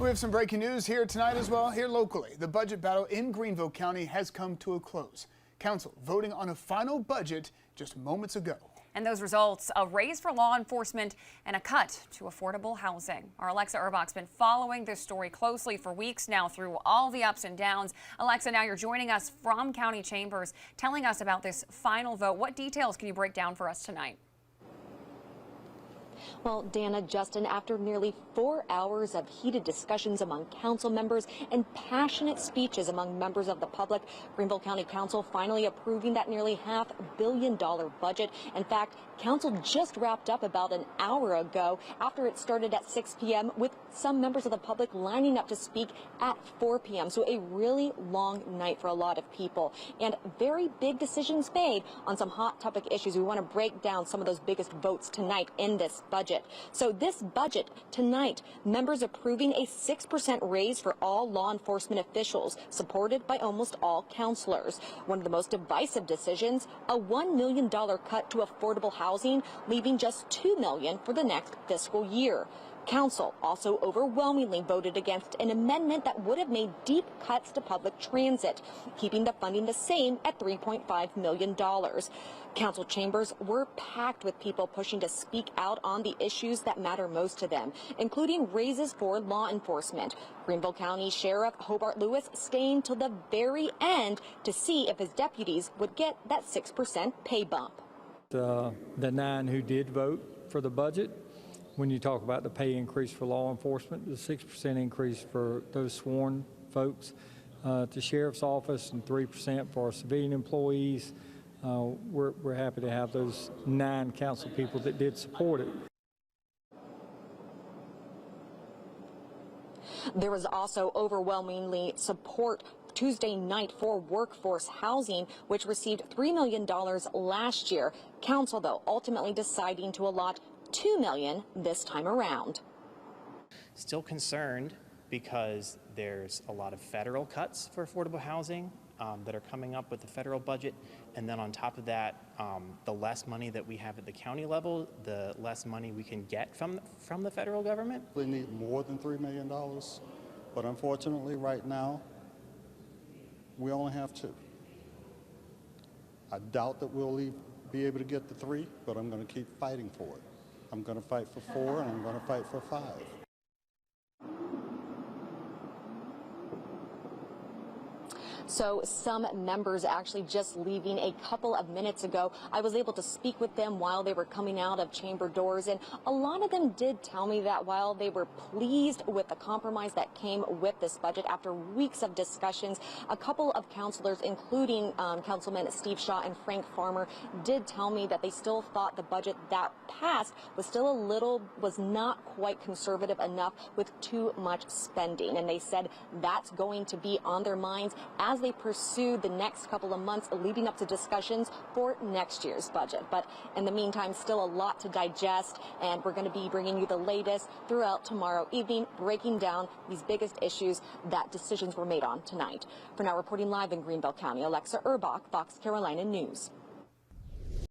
We have some breaking news here tonight as well, here locally. The budget battle in Greenville County has come to a close. Council voting on a final budget just moments ago. And those results, a raise for law enforcement and a cut to affordable housing. Our Alexa Erbach's been following this story closely for weeks now through all the ups and downs. Alexa, now you're joining us from county chambers, telling us about this final vote. What details can you break down for us tonight? Well, Dana, Justin, after nearly 4 hours of heated discussions among council members and passionate speeches among members of the public, Greenville County Council finally approving that nearly $500 million budget. In fact, council just wrapped up about an hour ago after it started at 6 p.m. with some members of the public lining up to speak at 4 p.m. So a really long night for a lot of people and very big decisions made on some hot topic issues. We want to break down some of those biggest votes tonight in this budget. So this budget tonight, members approving a 6% raise for all law enforcement officials, supported by almost all councilors. One of the most divisive decisions, a $1 million cut to affordable housing, leaving just $2 million for the next fiscal year. Council also overwhelmingly voted against an amendment that would have made deep cuts to public transit, keeping the funding the same at $3.5 million. Council chambers were packed with people pushing to speak out on the issues that matter most to them, including raises for law enforcement. Greenville County Sheriff Hobart Lewis staying till the very end to see if his deputies would get that 6% pay bump. The 9 who did vote for the budget, when you talk about the pay increase for law enforcement, the 6% increase for those sworn folks to sheriff's office and 3% for our civilian employees, we're happy to have those 9 council people that did support it. There was also overwhelmingly support Tuesday night for workforce housing, which received $3 million last year. Council, though, ultimately deciding to allot $2 million this time around. Still concerned because there's a lot of federal cuts for affordable housing that are coming up with the federal budget, and then on top of that, the less money that we have at the county level, the less money we can get from the federal government. We need more than $3 million, but unfortunately right now we only have 2. I doubt that we'll be able to get the 3, but I'm going to keep fighting for it. I'm going to fight for 4, and I'm going to fight for 5. So some members actually just leaving a couple of minutes ago. I was able to speak with them while they were coming out of chamber doors, and a lot of them did tell me that while they were pleased with the compromise that came with this budget after weeks of discussions, a couple of councilors, including Councilman Steve Shaw and Frank Farmer, did tell me that they still thought the budget that passed was not quite conservative enough with too much spending. And they said that's going to be on their minds as they pursue the next couple of months leading up to discussions for next year's budget. But in the meantime, still a lot to digest, and we're going to be bringing you the latest throughout tomorrow evening, breaking down these biggest issues that decisions were made on tonight. For now, reporting live in Greenville County, Alexa Erbach, Fox Carolina News.